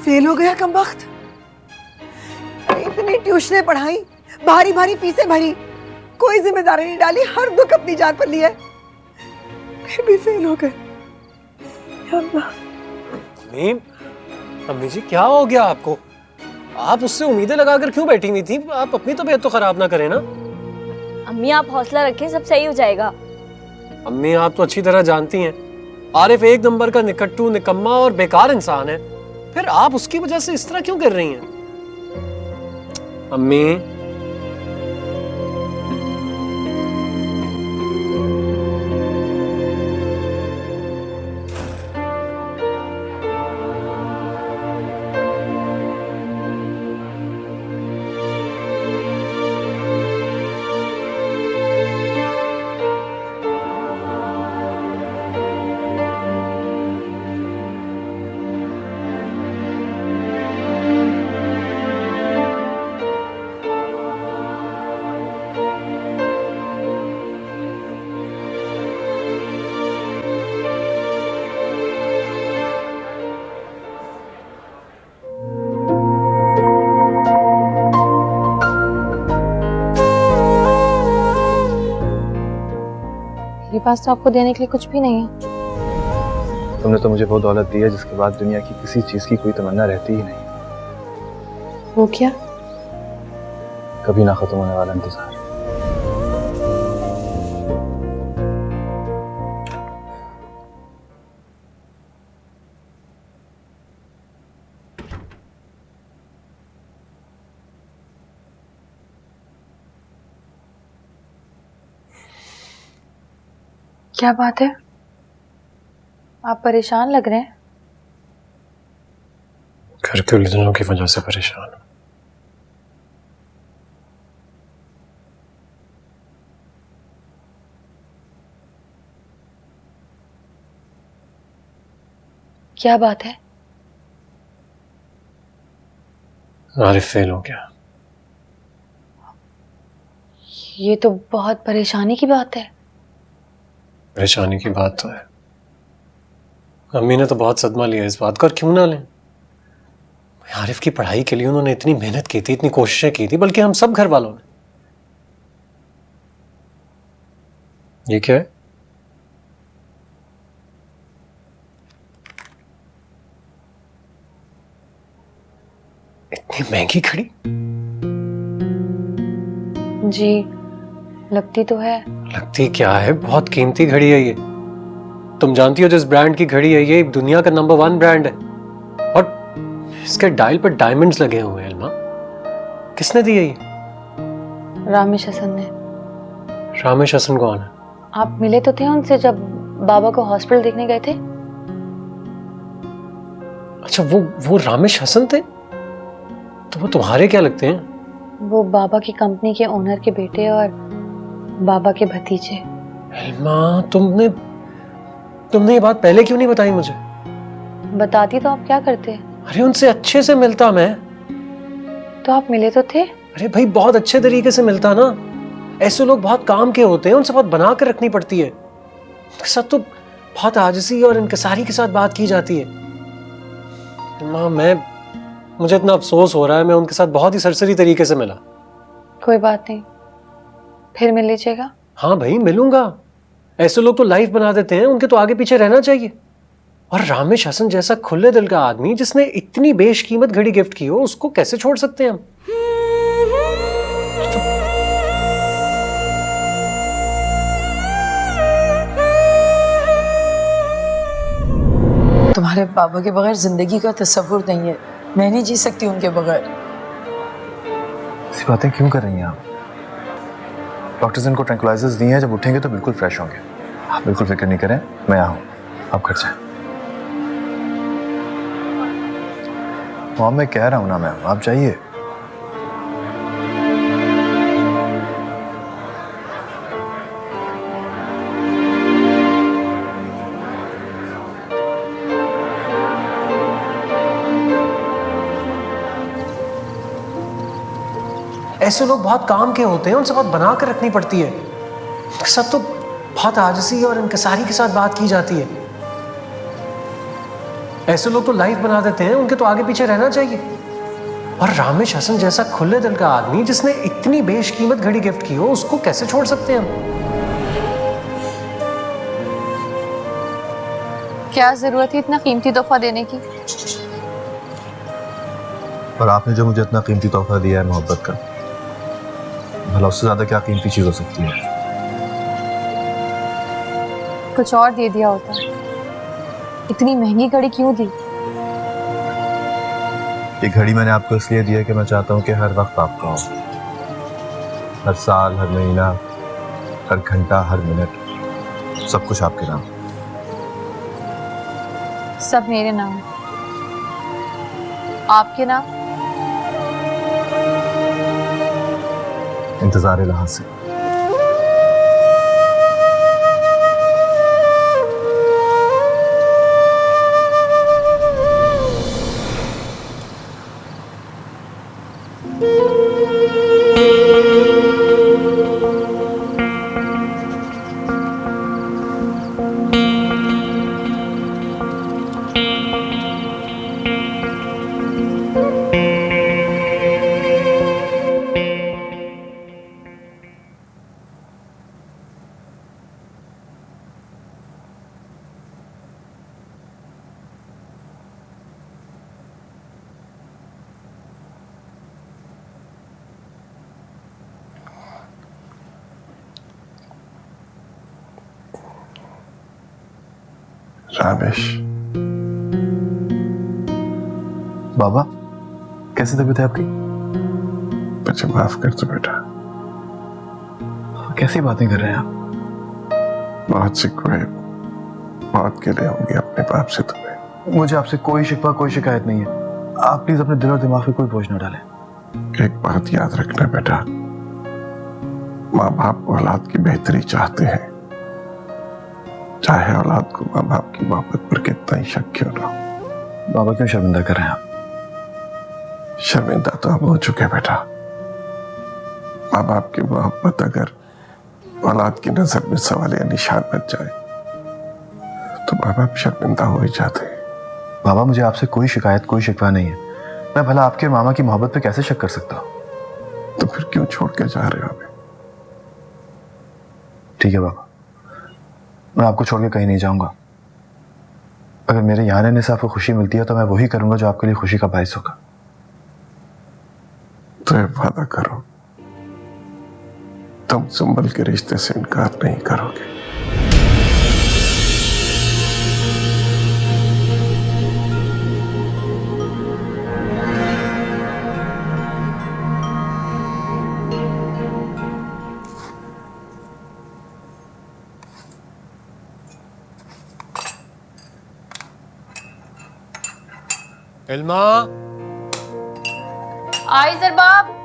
Fail हो गया कमबख्त। इतनी ट्यूशनें पढ़ाई, भारी भारी फीसें भरी, कोई जिम्मेदारी नहीं डाली, हर दुख अपनी जान पर लिया, फिर भी फेल हो गए। अम्मी, अम्मी जी क्या हो गया आपको? आप उससे उम्मीदें लगाकर क्यों बैठी हुई थी? आप अपनी तबीयत तो खराब ना करें ना। अम्मी आप हौसला रखें, सब सही हो जाएगा। अम्मी आप तो अच्छी तरह जानती हैं आरिफ एक नंबर का निकट्टू, निकम्मा और बेकार इंसान है, फिर आप उसकी वजह से इस तरह क्यों कर रही हैं? अम्मी मेरे पास तो आपको देने के लिए कुछ भी नहीं है। तुमने तो मुझे वो दौलत दी है जिसके बाद दुनिया की किसी चीज की कोई तमन्ना रहती ही नहीं। वो क्या? कभी ना खत्म होने वाला इंतजार। क्या बात है, आप परेशान लग रहे हैं। घर के उलझनों की वजह से परेशान हूं। क्या बात है? आरिफ फेल हो गया। ये तो बहुत परेशानी की बात है। परेशानी की बात तो है, अम्मी ने तो बहुत सदमा लिया इस बात का, और क्यों ना लें। आरिफ की पढ़ाई के लिए उन्होंने इतनी मेहनत की थी, इतनी कोशिशें की थी, बल्कि हम सब घर वालों ने। ये क्या है? इतनी महंगी घड़ी? जी लगती तो है। लगती क्या है, बहुत कीमती घड़ी है ये। तुम जानती हो जिस ब्रांड की घड़ी है ये दुनिया का नंबर 1 ब्रांड है, और इसके डायल पर डायमंड्स लगे हुए हैं। इल्मा, किसने दी है ये? रामेश हसन ने। रामेश हसन कौन है? आप मिले तो थे उनसे जब बाबा को हॉस्पिटल देखने गए थे। अच्छा, वो रामेश हसन थे? तो वो तुम्हारे क्या लगते हैं? वो बाबा की कंपनी के ओनर के बेटे और बाबा के भतीजे। इल्मा, तुमने ये बात पहले क्यों नहीं बताई मुझे? बताती तो आप क्या करते? अरे उनसे अच्छे से मिलता मैं। तो आप मिले तो थे। अरे भाई, बहुत अच्छे तरीके से मिलता ना। ऐसे लोग बहुत काम के होते हैं, उनसे बहुत बना कर रखनी पड़ती है। उनके साथ तो बहुत आजिज़ी और इनकिसारी के साथ बात की जाती है। मुझे इतना अफसोस हो रहा है, मैं उनके साथ बहुत ही सरसरी तरीके से मिला। कोई बात नहीं, फिर मिल लीजिएगा। हाँ भाई, मिलूंगा। ऐसे लोग तो लाइफ बना देते हैं, उनके तो आगे पीछे रहना चाहिए। और रामेश हसन जैसा खुले दिल का आदमी जिसने इतनी बेशकीमत घड़ी गिफ्ट की हो, उसको कैसे छोड़ सकते हैं हम? तुम्हारे पापा के बगैर जिंदगी का तस्वुर नहीं है, मैं नहीं जी सकती उनके बगैर। ऐसी बातें क्यों कर रही हैं आप? डॉक्टर्स इनको ट्रैंक्विलाइजर्स दिए हैं, जब उठेंगे तो बिल्कुल फ्रेश होंगे। आप बिल्कुल फिक्र नहीं करें, मैं यहाँ हूँ, आप घर जाएं। मॉम, मैं कह रहा हूँ ना मैम, आप जाइए। ऐसे लोग बहुत काम के होते हैं, उनसे बहुत बना कर रखनी पड़ती है। उनके साथ तो बहुत आजिज़ी और इनकिसारी के साथ बात की जाती है। ऐसे लोग तो लाइफ बना देते हैं, उनके तो आगे पीछे रहना चाहिए। और रामेश हसन जैसा खुले दिल का आदमी जिसने इतनी बेशकीमत घड़ी गिफ्ट की हो, उसको कैसे छोड़ सकते हैं हम? क्या जरूरत है इतना कीमती तोहफा देने की? और आपने जो मुझे इतना कीमती तोहफा दिया है मोहब्बत का, भला उससे ज्यादा क्या कीमती चीज हो सकती है? कुछ और दे दिया होता। इतनी महंगी घड़ी क्यों दी? ये घड़ी मैंने आपको इसलिए दी है कि मैं चाहता हूँ कि हर वक्त आपका हो, हर साल, हर महीना, हर घंटा, हर मिनट, सब कुछ आपके नाम। सब मेरे नाम, आपके नाम। इंतजार लहाज से। रामेश, बाबा, कैसी तबीयत है आपकी? मुझे माफ कर दो बेटा। कैसी बातें कर रहे हैं आप? बहुत शिकवे, बहुत गिले होंगे अपने बाप से तुम्हें। मुझे आपसे कोई शिकवा, कोई शिकायत नहीं है। आप प्लीज अपने दिल और दिमाग पे कोई बोझ न डालें। एक बात याद रखना बेटा, माँ बाप औलाद की बेहतरी चाहते हैं, चाहे औलाद को माँ बाप की मोहब्बत पर कितना ही शक क्यों ना हो। बाबा क्यों शर्मिंदा कर रहे हैं आप? शर्मिंदा तो हम हो चुके बेटा। माँ बाप की मोहब्बत अगर औलाद की नजर में सवाल या निशान बन जाए तो माँ बाप शर्मिंदा हो ही जाते हैं। बाबा, मुझे आपसे कोई शिकायत, कोई शिकवा नहीं है। मैं भला आपके मामा की मोहब्बत पे कैसे शक कर सकता हूँ? तो फिर क्यों छोड़ के जा रहे हो हमें? ठीक है बाबा, मैं आपको छोड़ के कहीं नहीं जाऊंगा। अगर मेरे यहाँ रहने से आपको खुशी मिलती है तो मैं वही करूंगा जो आपके लिए खुशी का बायस होगा। तो ये वादा करो, तुम सुंबल के रिश्ते से इनकार नहीं करोगे। इल्मा, आई सर बाप।